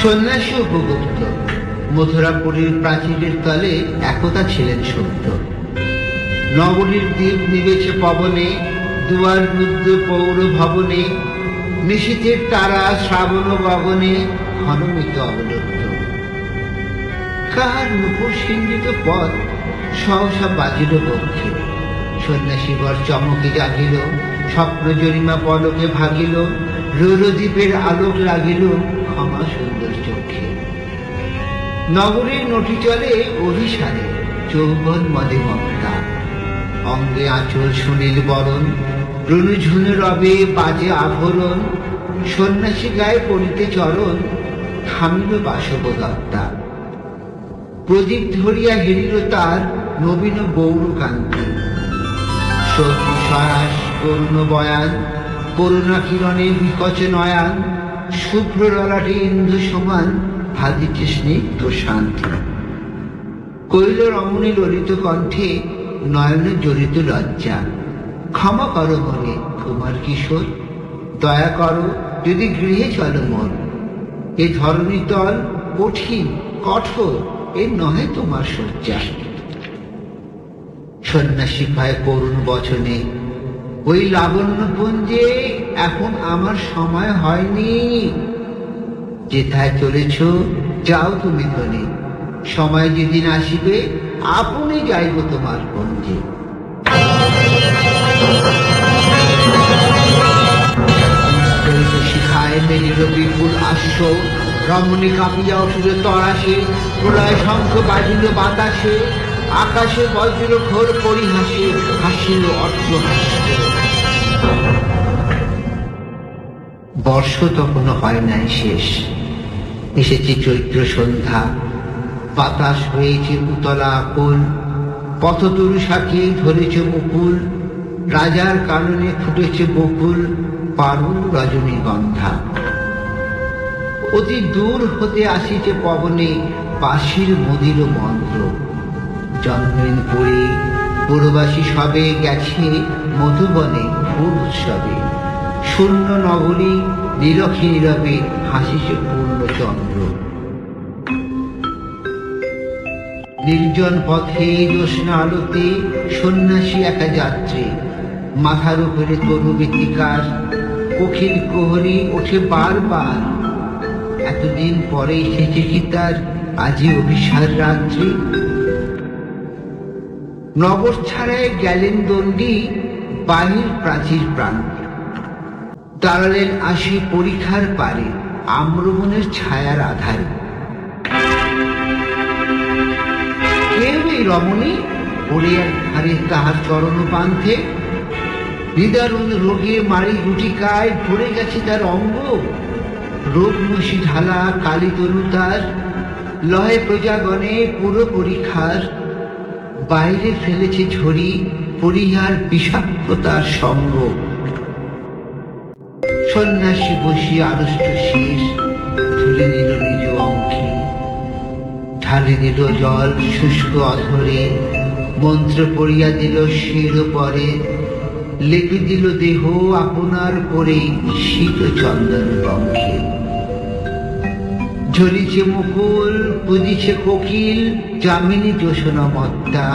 সন্ন্যাসী উপগুপ্ত মথুরাপুরীর প্রাচীরের তলে একতা ছিলেন সত্য। নগরীর দ্বীপ নিবেছে পবনে, দুয়ার রুদ্ধ পৌর ভবনে, নিশীথের তারা শ্রাবণ গগনে হনমিত অবলুপ্ত। কার নুপুর সিঞ্জিত পথ সহসা বাজিল পক্ষে, সন্ন্যাসীবর চমকে জাগিল, স্বপ্ন জরিমা পলকে ভাগিল, রৌরদ্বীপের আলোক লাগিল ক্ষমা সুন্দর চক্ষে। নগরীর নটি চলে অভিসারে, যৌবন মদে মমতা, অঙ্গে আঁচল সুনীল বরণ, রণঝুনে রবে বাজে আভরণ, সন্ন্যাসী গায়ে পড়িতে চরণ, থামিল বাসবদত্তা। প্রদীপ ধরিয়া হেরিল তার নবীন গৌরকান্তি, সরাস করুণ বয়ান, করুণা কিরণে বিকচ নয়ান, শুভ্র ললাটে ইন্দু সমান ভাদিছে স্নিগ্ধ শান্তি। কৈল রমণী ললিত কণ্ঠে নয়নে জড়িত লজ্জা, ক্ষমা করো মনে কুমার কিশোর, দয়া করো যদি গৃহে চলো মন। এ ধরণী তল কঠিন কঠোর, এ নহে তোমার শয্যা। সন্ন্যাসী ভাই করুণ বচনে, ওই লাবণ্যপুঞ্জে এখন আমার সময় হয়নি। যেথায় চলেছ যাও তুমি ধনে, সময় যেদিন আসিবে আপনি যাইব তোমার কুঞ্জে। শিখায় মেলিল বিপুল আশ্ব, রমণী কাঁপিয়া উঠিল তরাসে, প্রলয় শঙ্খ বাজিল বাতাসে, আকাশে বজ্র ঘোর পরিহাসে হাসিল অট্টহাস্য। বর্ষ তখনও হয় নাই শেষ, এসেছে চৈত্র সন্ধ্যা, বাতাস হয়েছে উতলা আকুল, পথতরু শাকে ধরেছে মুকুল, রাজার কাননে ফুটেছে বকুল, পারুল রজনীগন্ধা। অতি দূর হতে আসিছে পবনে বাঁশির মদির মন্ত্র, জন্মেন পড়ে পুরবাসী সবে গেছে মধুবনে ফুল উৎসবে, শূন্য নগরী নীরখে নীরবে হাসিছে পূর্ণচন্দ্র। নির্জন পথে জ্যোৎস্না আলোতে সন্ন্যাসী একা যাত্রী, মাথার উপরে তরু বেতিকার, কোকিল কোহরি ওঠে বারবার। এতদিন পরে এসেছে কি তার আজই অভিসার রাত্রি। নগর ছাড়ায় গেলেন দণ্ডী বাহির প্রাচীর প্রান্তে, দাঁড়ালেন আসি পরীক্ষার পারে আম্রবনের ছায়ার আধারে। কেউ এই রমণী পড়িয়ার ধারে তাহার চরণ পান্থে, নিদারুণ রোগে মারি গুটিকায় ভরে গেছে তার অঙ্গ, রোগমসি ঢালা কালী তরু তার, লহে প্রজাগণে পুরো পরীক্ষার, বাইরে ফেলেছে ঝরি পরিহার বিষাক্ততার সঙ্গ। সন্ন্যাসী বসিয়া আড়ষ্ট শেষ তুলে নিল নিজ অঙ্কে, ঢালে দিল জল শুষ্ক অধরে, মন্ত্র পড়িয়া দিল শির পরে, লেপে দিল দেহ আপনার করে শীত চন্দন বঙ্কে। ঝরিছে মুকুল পুজিছে কোকিল, যামিনী জোসনা মত্তা,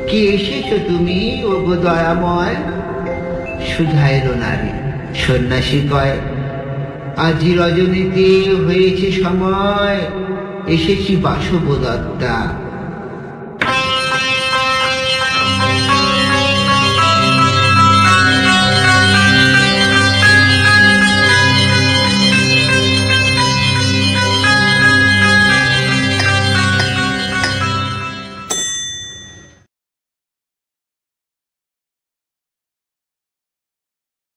কি এসেছ তুমি ও গো দয়াময়, সুধায়ের নারী। সন্ন্যাসী কয়, আজি রজনীতে হয়েছে সময়, এসেছি বাসবদত্তা।